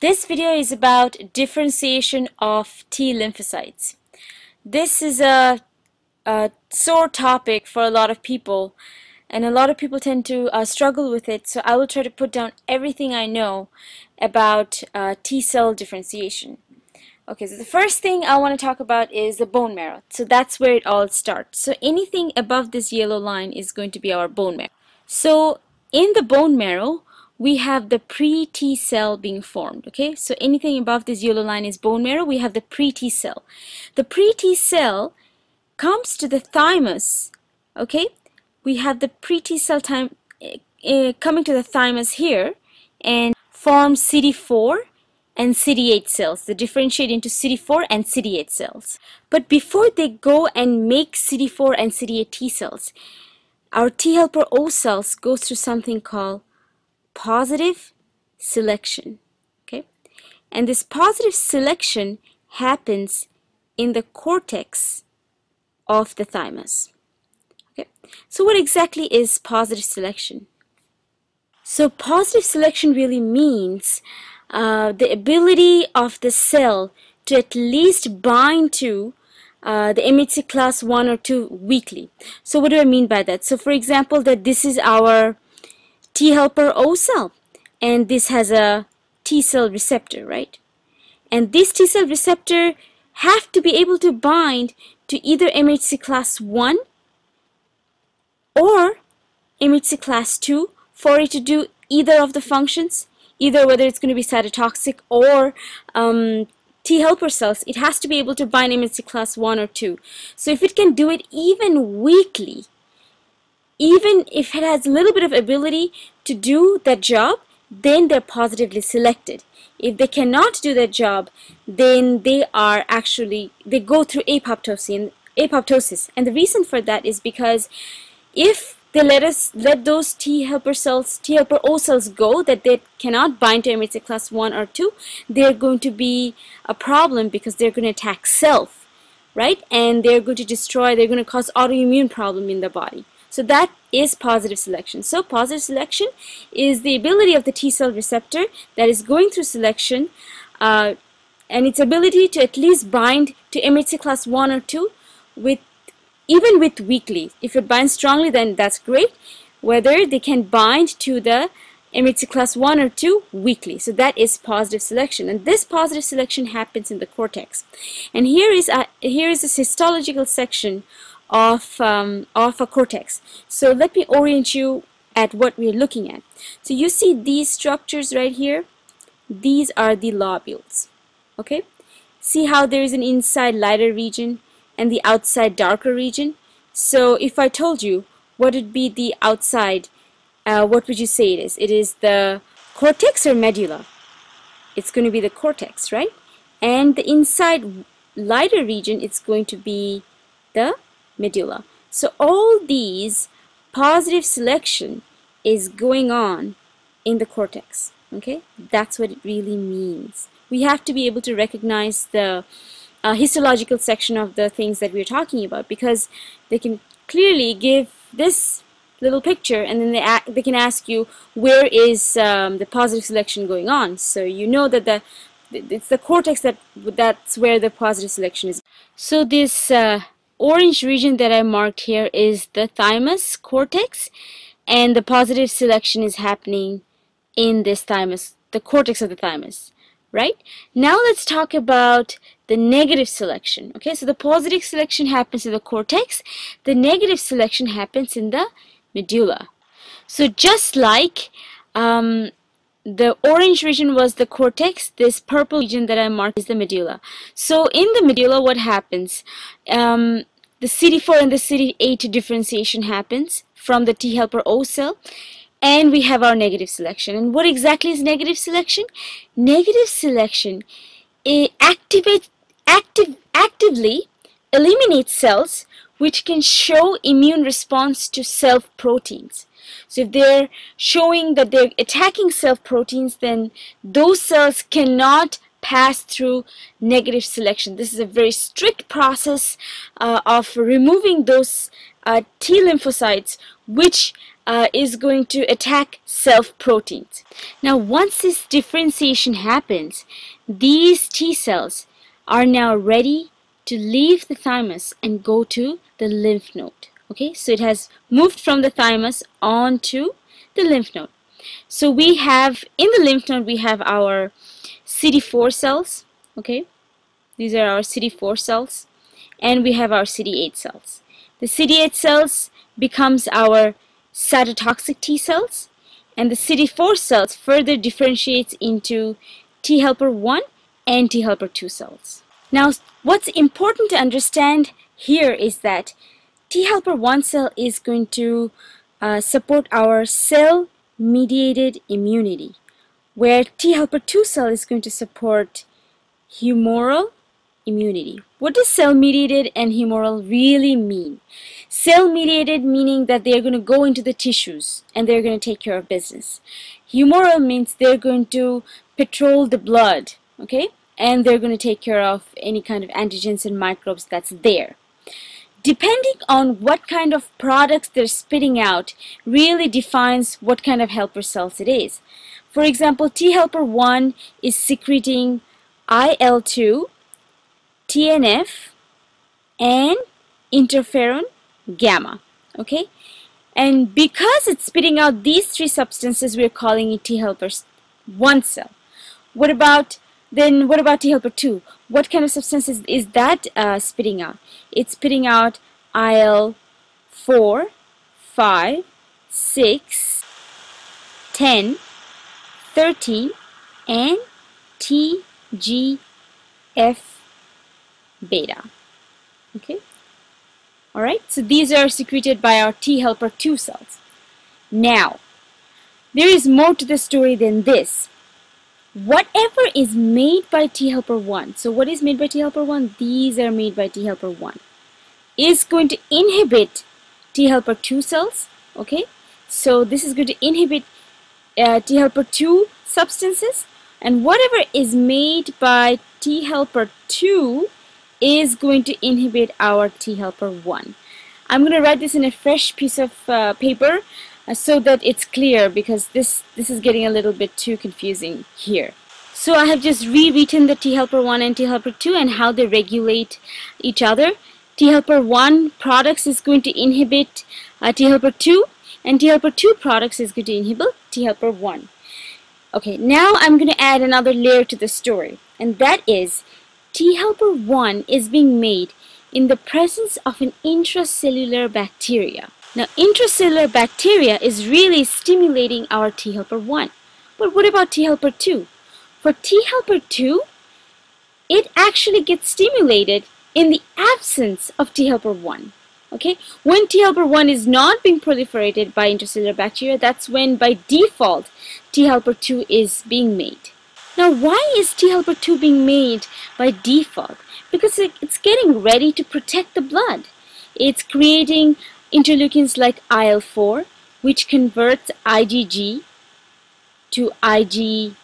This video is about differentiation of T lymphocytes. This is a sore topic for a lot of people, and a lot of people tend to struggle with it, so I will try to put down everything I know about T cell differentiation. Okay, so the first thing I want to talk about is the bone marrow. So that's where it all starts. So anything above this yellow line is going to be our bone marrow. So in the bone marrow, we have the pre-T cell being formed. Okay, so anything above this yellow line is bone marrow. We have the pre-T cell. The pre-T cell comes to the thymus. Okay, we have the pre-T cell coming to the thymus here and forms CD4 and CD8 cells. They differentiate into CD4 and CD8 cells. But before they go and make CD4 and CD8 T cells, our T helper O cells goes through something called positive selection. Okay, and this positive selection happens in the cortex of the thymus. Okay, so what exactly is positive selection? So positive selection really means the ability of the cell to at least bind to the MHC class 1 or 2 weakly. So what do I mean by that? So for example, that this is our T helper O cell, and this has a T cell receptor, right? And this T cell receptor have to be able to bind to either MHC class 1 or MHC class 2 for it to do either of the functions, either whether it's going to be cytotoxic or T helper cells. It has to be able to bind MHC class 1 or 2. So if it can do it even weakly, even if it has a little bit of ability to do that job, then they're positively selected. If they cannot do that job, then they go through apoptosis. And the reason for that is because if they let those T helper O cells go that they cannot bind to MHC class 1 or 2, they're going to be a problem because they're going to attack self, right? And they're going to cause autoimmune problem in the body. So that is positive selection. So positive selection is the ability of the T cell receptor that is going through selection and its ability to at least bind to MHC class 1 or 2 even with weakly. If it binds strongly, then that's great. Whether they can bind to the MHC class 1 or 2 weakly. So that is positive selection, and this positive selection happens in the cortex. And here is a histological section of a cortex. So let me orient you at what we're looking at. So you see these structures right here. These are the lobules. Okay, see how there is an inside lighter region and the outside darker region. So if I told you what would be the outside, what would you say it is? It is the cortex or medulla? It's going to be the cortex, right? And the inside lighter region, it's going to be the medulla. So all these positive selection is going on in the cortex. Okay, that's what it really means. We have to be able to recognize the histological section of the things that we're talking about, because they can clearly give this little picture, and then they can ask you where is the positive selection going on. So you know that it's the cortex that's where the positive selection is. So this orange region that I marked here is the thymus cortex, and the positive selection is happening in this thymus, the cortex of the thymus, right? Now let's talk about the negative selection. Okay, so the positive selection happens in the cortex, the negative selection happens in the medulla. So just like the orange region was the cortex, this purple region that I marked is the medulla. So in the medulla, what happens? The CD4 and the CD8 differentiation happens from the T helper O cell, and we have our negative selection. And what exactly is negative selection? Negative selection actively eliminates cells which can show immune response to self-proteins. So if they're showing that they're attacking self-proteins, then those cells cannot pass through negative selection. This is a very strict process of removing those T lymphocytes which is going to attack self-proteins. Now, once this differentiation happens, these T cells are now ready to leave the thymus and go to the lymph node. Okay, so it has moved from the thymus onto the lymph node. So we have, in the lymph node, we have our CD4 cells. Okay, these are our CD4 cells, and we have our CD8 cells. The CD8 cells becomes our cytotoxic T cells, and the CD4 cells further differentiates into T helper 1 and T helper 2 cells. Now, what's important to understand here is that T helper 1 cell is going to support our cell-mediated immunity, where T helper 2 cell is going to support humoral immunity. What does cell-mediated and humoral really mean? Cell-mediated meaning that they're going to go into the tissues and they're going to take care of business. Humoral means they're going to patrol the blood, okay? And they're going to take care of any kind of antigens and microbes that's there. Depending on what kind of products they're spitting out really defines what kind of helper cells it is. For example, T helper 1 is secreting IL-2, TNF, and interferon gamma. Okay, and because it's spitting out these three substances, we're calling it T helper 1 cell. What about T helper 2? What kind of substances is that spitting out? It's spitting out IL-4, 5, 6, 10, 13, and TGF beta. Okay, alright, so these are secreted by our T helper 2 cells. Now, there is more to the story than this. Whatever is made by T helper 1, so what is made by T helper 1? These are made by T helper 1, is going to inhibit T helper 2 cells. Okay, so this is going to inhibit T helper 2 substances, and whatever is made by T helper 2 is going to inhibit our T helper 1. I'm going to write this in a fresh piece of paper so that it's clear, because this is getting a little bit too confusing here. So I have just rewritten the T helper 1 and T helper 2 and how they regulate each other. T helper 1 products is going to inhibit T helper 2, and T helper 2 products is going to inhibit T helper 1. Okay, now I'm going to add another layer to the story, and that is T helper 1 is being made in the presence of an intracellular bacteria. Now, intracellular bacteria is really stimulating our T helper 1. But what about T helper 2? For T helper 2, it actually gets stimulated in the absence of T helper 1. Okay? When T helper 1 is not being proliferated by intracellular bacteria, that's when by default T helper 2 is being made. Now, why is T helper 2 being made by default? Because it's getting ready to protect the blood. It's creating interleukins like IL-4, which converts IgG to IgE.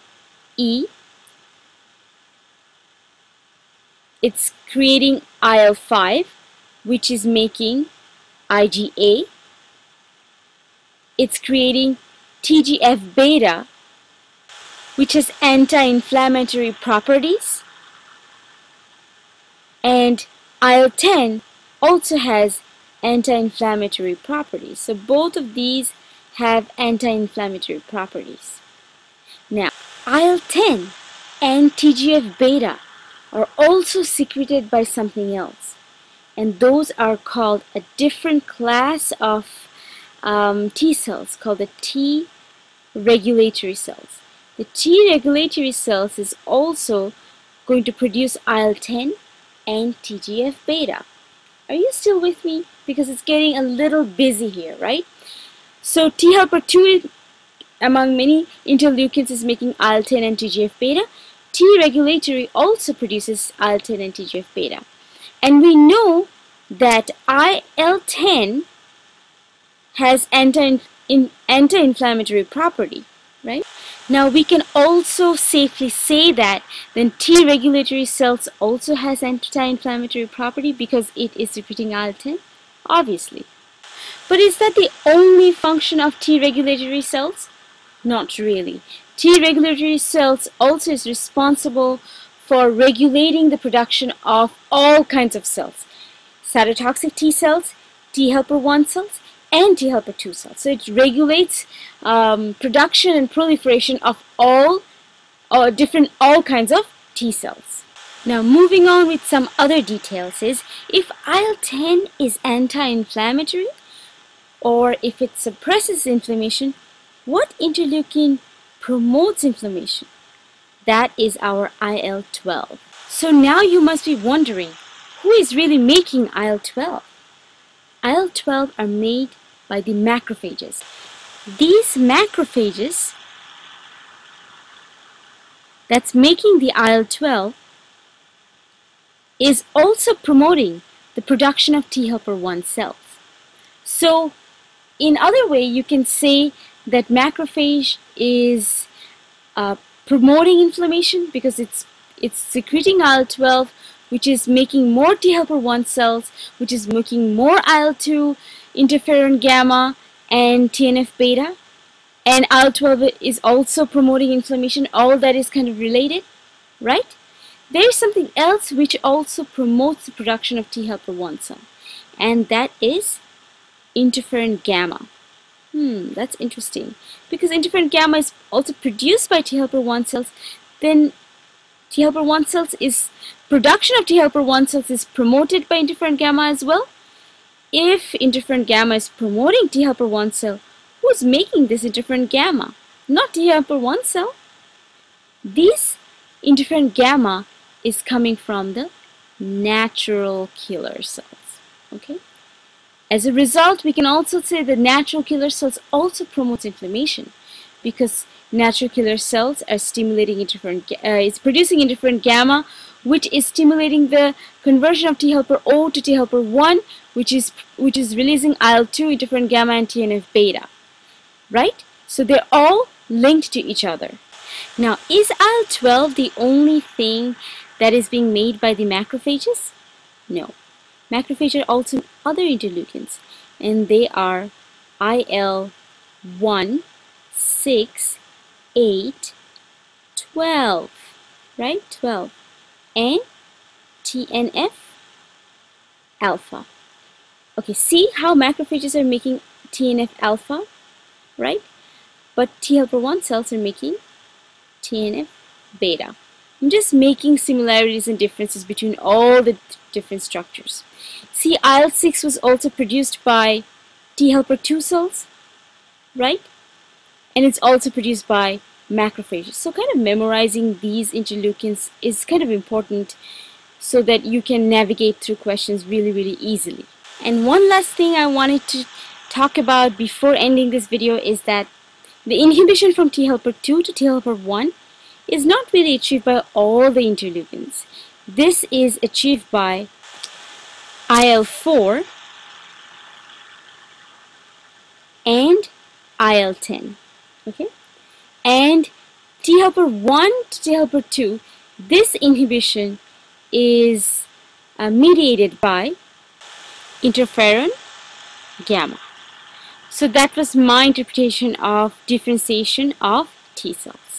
It's creating IL-5, which is making IgA. It's creating TGF-beta, which has anti-inflammatory properties. And IL-10 also has anti-inflammatory properties. So both of these have anti-inflammatory properties. Now, IL-10 and TGF-beta are also secreted by something else, and those are called a different class of T cells called the T regulatory cells. The T regulatory cells is also going to produce IL-10 and TGF-beta. Are you still with me? Because it's getting a little busy here, right? So T helper 2 among many interleukins is making IL-10 and TGF-beta. T regulatory also produces IL-10 and TGF-beta. And we know that IL-10 has anti-inflammatory property, right? Now we can also safely say that then T regulatory cells also has anti-inflammatory property because it is secreting IL-10, obviously. But is that the only function of T regulatory cells? Not really. T regulatory cells also is responsible for regulating the production of all kinds of cells. Cytotoxic T cells, T helper 1 cells, and T helper 2 cells. So it regulates production and proliferation of all kinds of T cells. Now moving on with some other details is, if IL-10 is anti-inflammatory or if it suppresses inflammation, what interleukin promotes inflammation? That is our IL-12. So now you must be wondering, who is really making IL-12? IL-12 are made by the macrophages. These macrophages that's making the IL-12 is also promoting the production of T helper 1 cells. So in other way, you can say that macrophage is promoting inflammation because it's secreting IL-12, which is making more T helper 1 cells, which is making more IL-2, interferon gamma, and TNF beta. And IL-12 is also promoting inflammation. All that is kind of related, right? There is something else which also promotes the production of T helper 1 cell, and that is interferon gamma. That's interesting, because interferon gamma is also produced by T helper 1 cells. Then T helper 1 cells production of T helper 1 cells is promoted by interferon gamma as well. If interferon gamma is promoting T helper 1 cell, who is making this interferon gamma? Not T helper 1 cell. This interferon gamma is coming from the natural killer cells. Okay. As a result, we can also say that natural killer cells also promotes inflammation, because natural killer cells are stimulating interferon. It's producing interferon gamma, which is stimulating the conversion of T helper O to T helper 1, which is releasing IL-2, interferon gamma, and TNF beta. Right? So they're all linked to each other. Now, is IL-12 the only thing that is being made by the macrophages? No. Macrophages are also other interleukins, and they are IL-1, 6, 8, 12, right? 12. And TNF alpha. Okay, see how macrophages are making TNF alpha, right? But T helper 1 cells are making TNF beta. I'm just making similarities and differences between all the different structures. See, IL-6 was also produced by T helper 2 cells, right? And it's also produced by macrophages. So kind of memorizing these interleukins is kind of important so that you can navigate through questions really, really easily. And one last thing I wanted to talk about before ending this video is that the inhibition from T helper 2 to T helper 1 is not really achieved by all the interleukins. This is achieved by IL-4 and IL-10. Okay? And T helper 1 to T helper 2, this inhibition is mediated by interferon gamma. So that was my interpretation of differentiation of T cells.